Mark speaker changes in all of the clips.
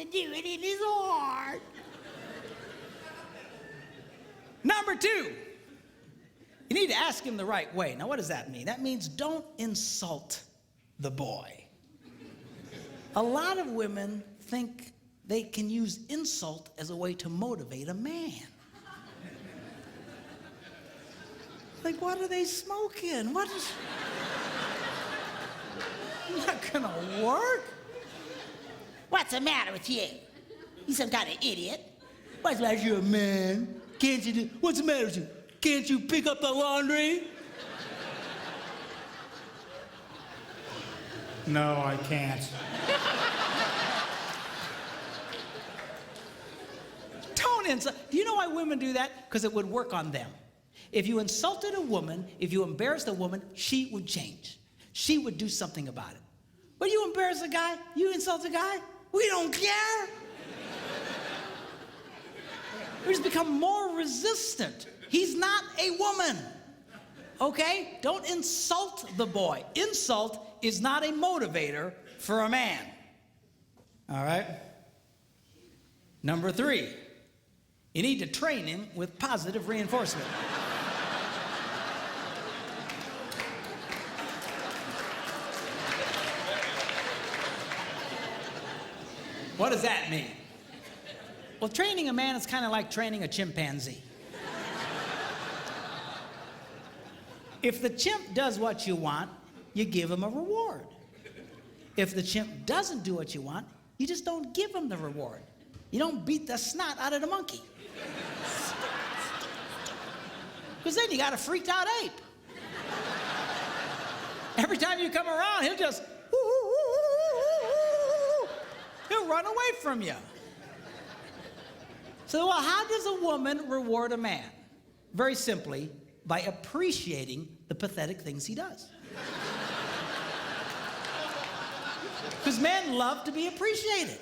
Speaker 1: to do it in his heart.
Speaker 2: Number 2, you need to ask him the right way. Now, what does that mean? That means don't insult the boy. A lot of women think they can use insult as a way to motivate a man. Like, what are they smoking? What is... Not gonna work.
Speaker 1: What's the matter with you? You some kind of idiot.
Speaker 2: What's the matter with you, a man? Can't you do... What's the matter with you? Can't you pick up the laundry? No, I can't. Don't insult. Do you know why women do that? Because it would work on them. If you insulted a woman, if you embarrassed a woman, she would change. She would do something about it. But you embarrass a guy, you insult a guy, we don't care. We just become more resistant. He's not a woman, okay? Don't insult the boy. Insult is not a motivator for a man, all right? Number 3, you need to train him with positive reinforcement. What does that mean? Well, training a man is kind of like training a chimpanzee. If the chimp does what you want, you give him a reward. If the chimp doesn't do what you want, you just don't give him the reward. You don't beat the snot out of the monkey. Because then you got a freaked out ape. Every time you come around, he'll just, he'll run away from you. So, well, how does a woman reward a man? Very simply, by appreciating the pathetic things he does. Because men love to be appreciated.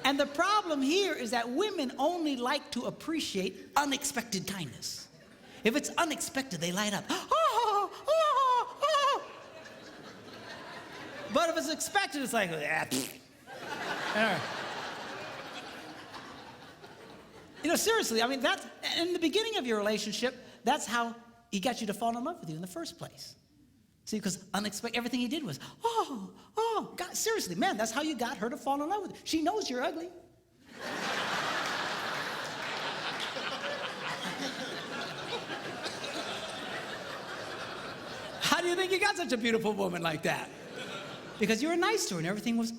Speaker 2: And the problem here is that women only like to appreciate unexpected kindness. If it's unexpected, they light up. Oh, oh, oh. But if it's expected, it's like, You know, seriously, I mean, that's, in the beginning of your relationship, that's how he got you to fall in love with you in the first place. See, because everything he did was, God, seriously, man, that's how you got her to fall in love with you. She knows you're ugly. How do you think you got such a beautiful woman like that? Because you were nice to her and everything was,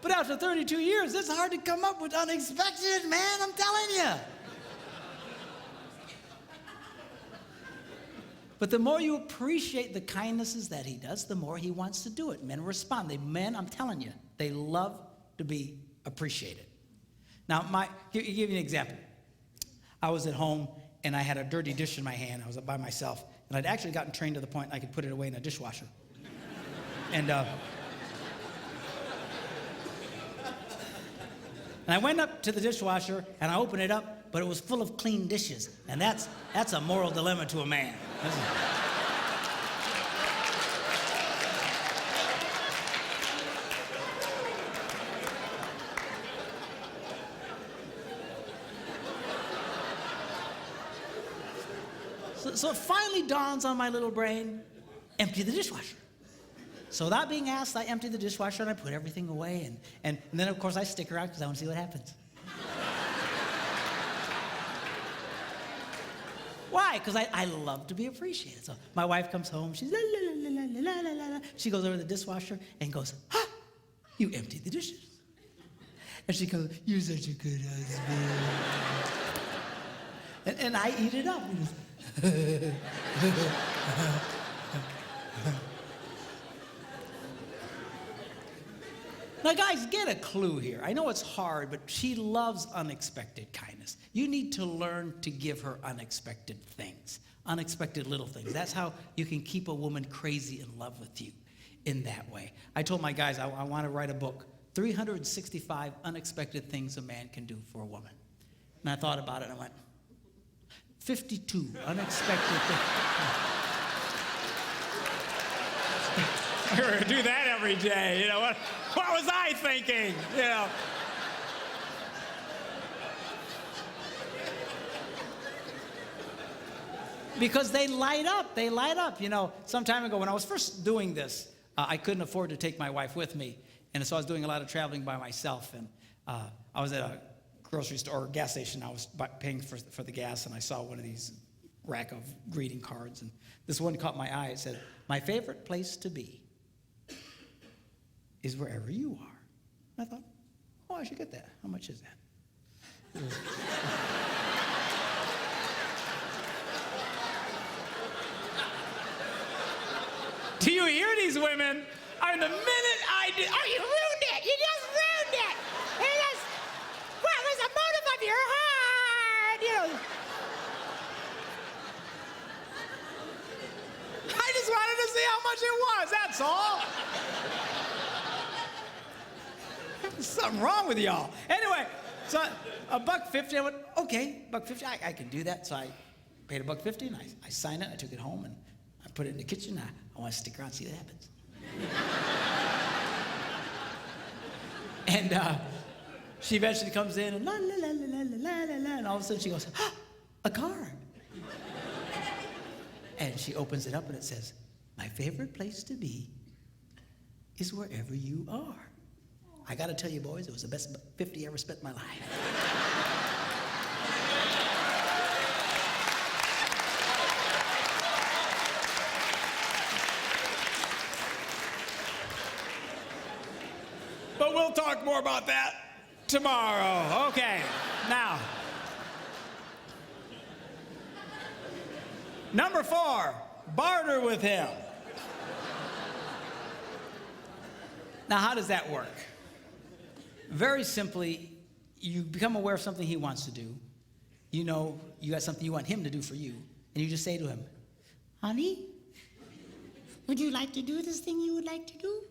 Speaker 2: But after 32 years, it's hard to come up with unexpected, man, I'm telling you. But the more you appreciate the kindnesses that he does, the more he wants to do it. Men respond. Men, I'm telling you, they love to be appreciated. Now, give you an example. I was at home, and I had a dirty dish in my hand. I was by myself, and I'd actually gotten trained to the point I could put it away in a dishwasher. And I went up to the dishwasher, and I opened it up, but it was full of clean dishes. And that's a moral dilemma to a man. So it finally dawns on my little brain, empty the dishwasher. So without being asked, I emptied the dishwasher and I put everything away. And then, of course, I stick around because I want to see what happens. Why? Because I love to be appreciated. So my wife comes home. She's la, la, la, la, la, la, la, la. She goes over to the dishwasher and goes, you emptied the dishes. And she goes, you're such a good husband. and I eat it up. Now, guys, get a clue here. I know it's hard, but she loves unexpected kindness. You need to learn to give her unexpected things, unexpected little things. That's how you can keep a woman crazy in love with you in that way. I told my guys I want to write a book, 365 unexpected things a man can do for a woman. And I thought about it, and I went, 52 unexpected things. We're going to do that every day. You know, what was I thinking? You know. Because they light up. You know, some time ago when I was first doing this, I couldn't afford to take my wife with me. And so I was doing a lot of traveling by myself. And I was at a grocery store or gas station. I was paying for the gas, and I saw one of these rack of greeting cards. And this one caught my eye. It said, "My favorite place to be is wherever you are." And I thought, oh, I should get that. How much is that? Do you hear these women? I mean, the minute I did, oh, you ruined it! You just ruined it! What was the motive of your heart? You know. I just wanted to see how much it was, that's all. There's something wrong with y'all. Anyway, so $1.50, I went, okay, $1.50, I can do that. So I paid $1.50, and I signed it, I took it home, and I put it in the kitchen. I want to stick around and see what happens. And she eventually comes in and la la la la la la la, and all of a sudden she goes, ah, a card. And she opens it up and it says, "My favorite place to be is wherever you are." I got to tell you, boys, it was the best 50 I ever spent in my life. But we'll talk more about that tomorrow. Okay, now. Number 4, barter with him. Now, how does that work? Very simply, you become aware of something he wants to do. You know you got something you want him to do for you, and you just say to him, "Honey, would you like to do this thing you would like to do?"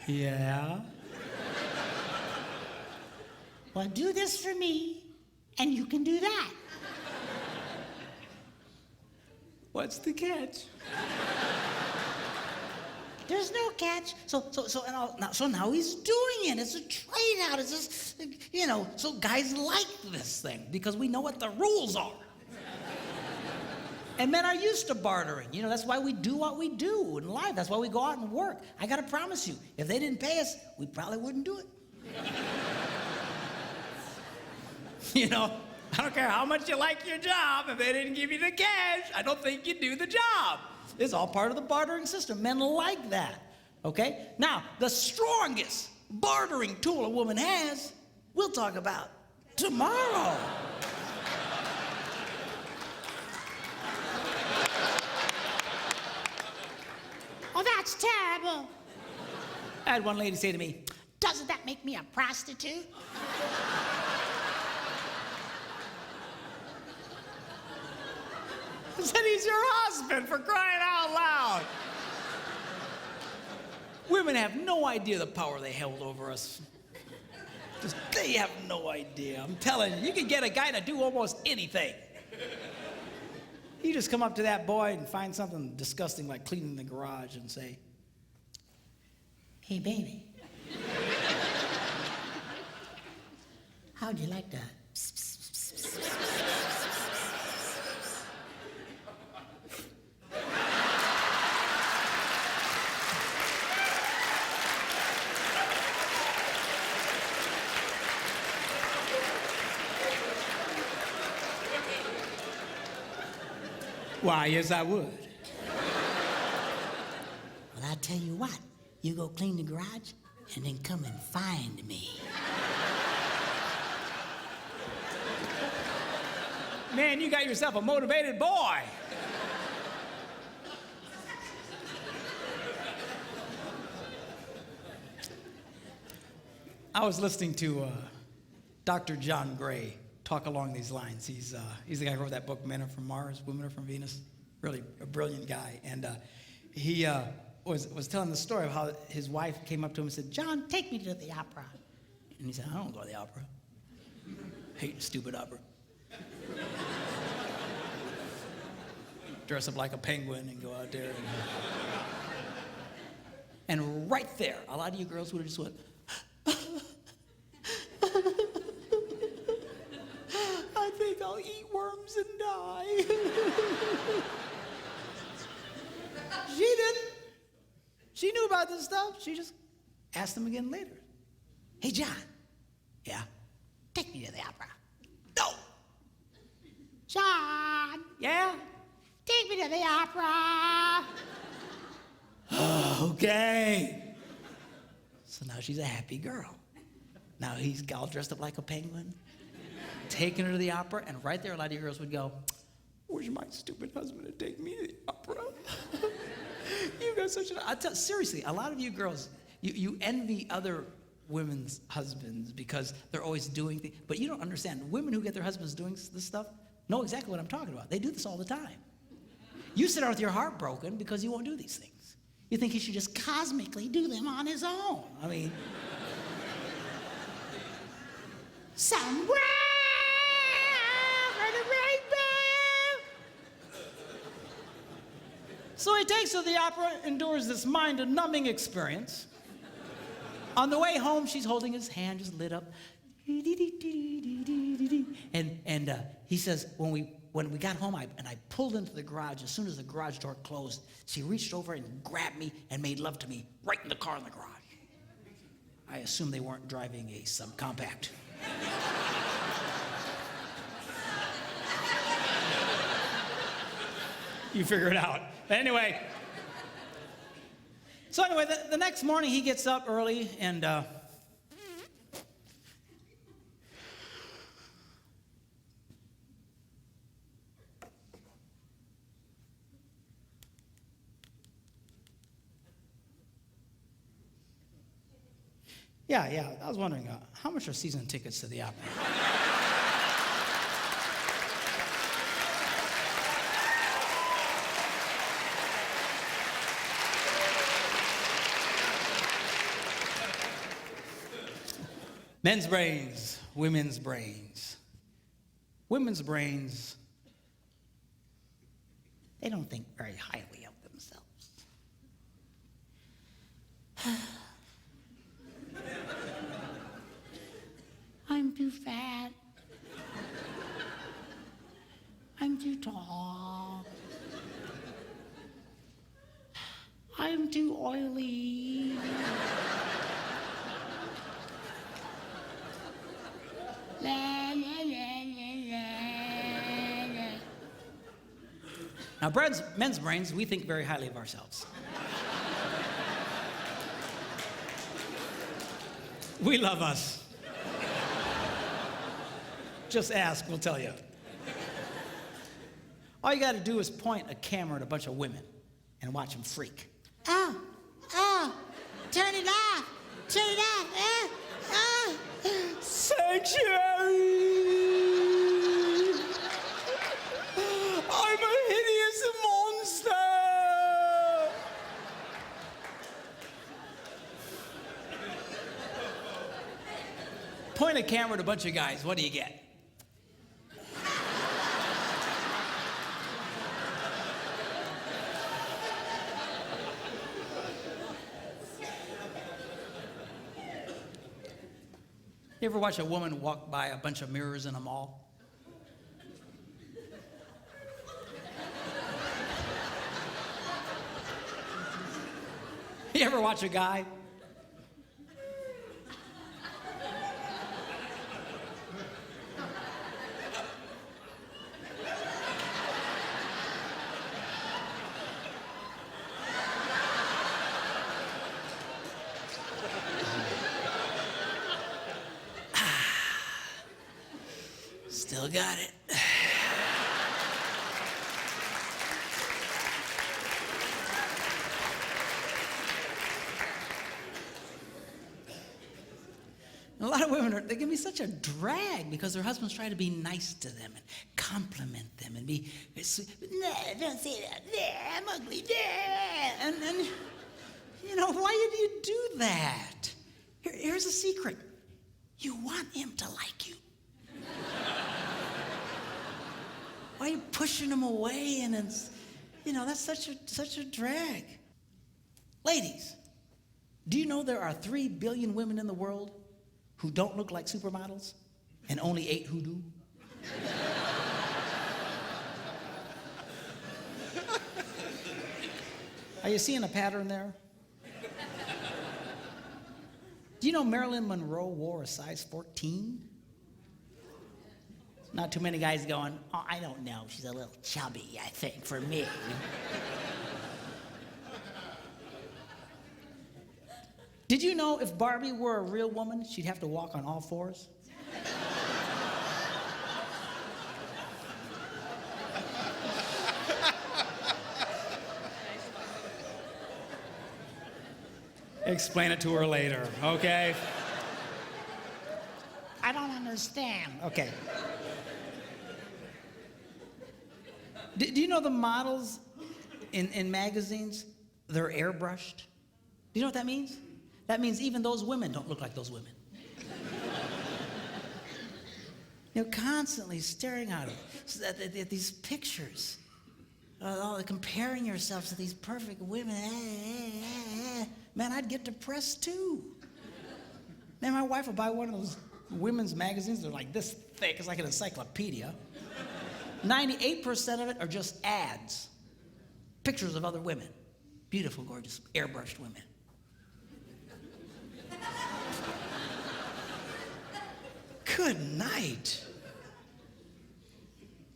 Speaker 2: Yeah. "Well, do this for me, and you can do that." What's the catch? There's no catch. So now he's doing it. It's a trade out. It's just, you know, so guys like this thing because we know what the rules are. And men are used to bartering. You know, that's why we do what we do in life. That's why we go out and work. I got to promise you, if they didn't pay us, we probably wouldn't do it. You know, I don't care how much you like your job. If they didn't give you the cash, I don't think you'd do the job. It's all part of the bartering system. Men like that, okay? Now, the strongest bartering tool a woman has, we'll talk about tomorrow. "Oh, that's terrible." I had one lady say to me, "Doesn't that make me a prostitute?" I said, "He's your husband, for crying out loud." Women have no idea the power they held over us. They have no idea. I'm telling you, you can get a guy to do almost anything. You just come up to that boy and find something disgusting like cleaning the garage and say, "Hey, baby, how'd you like that?" Why, yes, I would. "Well, I'll tell you what. You go clean the garage and then come and find me." Man, you got yourself a motivated boy. I was listening to Dr. John Gray talk along these lines. He's the guy who wrote that book, Men Are From Mars, Women Are From Venus. Really a brilliant guy. And he was telling the story of how his wife came up to him and said, "John, take me to the opera." And he said, I don't go to the opera. Hate stupid opera. Dress up like a penguin and go out there. And right there, a lot of you girls would have just went, I think I'll eat worms and die. She didn't. She knew about this stuff. She just asked him again later. Hey, John. Yeah? Take me to the opera. No. John. Yeah? Take me to the opera. Okay. So now she's a happy girl. Now he's all dressed up like a penguin, taking her to the opera, and right there a lot of you girls would go, where's my stupid husband to take me to the opera? You got such an... seriously, a lot of you girls, you envy other women's husbands because they're always doing things, but you don't understand. Women who get their husbands doing this stuff know exactly what I'm talking about. They do this all the time. You sit out with your heart broken because he won't do these things. You think he should just cosmically do them on his own. I mean... Somewhere in the rainbow. So he takes her to the opera, endures this mind-numbing experience. On the way home, she's holding his hand, just lit up. And he says, when we got home, I pulled into the garage. As soon as the garage door closed, she reached over and grabbed me and made love to me right in the car in the garage. I assume they weren't driving a subcompact. You figure it out. Anyway. So anyway, the next morning he gets up early and Yeah, I was wondering, how much are season tickets to the opera? Men's brains, women's brains. Women's brains, they don't think very highly of themselves. I'm too fat. I'm too tall. I'm too oily. La, la, la, la, la. Now, men's brains, we think very highly of ourselves. We love us. Just ask, we'll tell you. All you got to do is point a camera at a bunch of women and watch them freak. Oh, turn it off, Sanctuary! I'm a hideous monster! Point a camera at a bunch of guys, what do you get? You ever watch a woman walk by a bunch of mirrors in a mall? You ever watch a guy? Still got it. A lot of women, they can be such a drag because their husbands try to be nice to them and compliment them and be sweet. No, don't say that. Nah, I'm ugly. Nah. And you know, why do you do that? Here's a secret. You want him to like you. Why are you pushing him away? And it's, that's such a drag. Ladies, do you know there are 3 billion women in the world who don't look like supermodels and only 8 who do? Are you seeing a pattern there? Do you know Marilyn Monroe wore a size 14? Not too many guys going, oh, I don't know, she's a little chubby, I think, for me. Did you know if Barbie were a real woman, she'd have to walk on all 4s? Explain it to her later, okay? I don't understand. Okay. Do you know the models in magazines, they're airbrushed? Do you know what that means? That means even those women don't look like those women. You're constantly staring at these pictures, comparing yourselves to these perfect women. Man, I'd get depressed too. Man, my wife would buy one of those women's magazines. They're like this thick. It's like an encyclopedia. 98% of it are just ads. Pictures of other women. Beautiful, gorgeous, airbrushed women. Good night.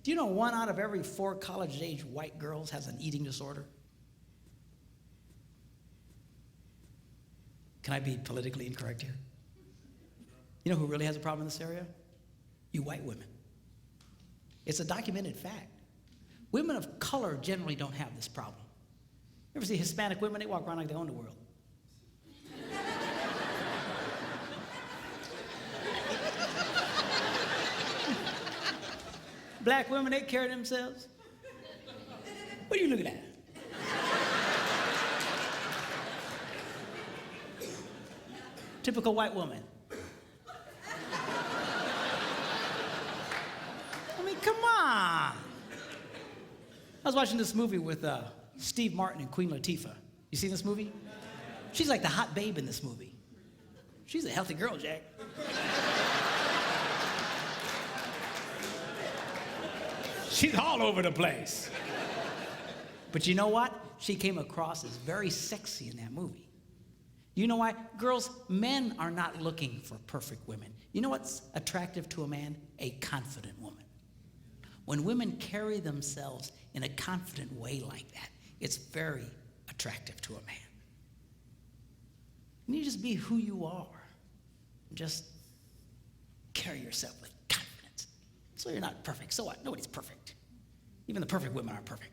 Speaker 2: Do you know 1 out of every 4 college-age white girls has an eating disorder? Can I be politically incorrect here? You know who really has a problem in this area? You white women. It's a documented fact. Women of color generally don't have this problem. You ever see Hispanic women? They walk around like they own the world. Black women, they carry themselves. What are you looking at? Typical white woman. I mean, come on. I was watching this movie with Steve Martin and Queen Latifah. You seen this movie? She's like the hot babe in this movie. She's a healthy girl, Jack. She's all over the place. But you know what? She came across as very sexy in that movie. You know why? Girls, men are not looking for perfect women. You know what's attractive to a man? A confident woman. When women carry themselves in a confident way like that, it's very attractive to a man. You need to just be who you are. Just carry yourself with confidence. So you're not perfect. So what? Nobody's perfect. Even the perfect women aren't perfect.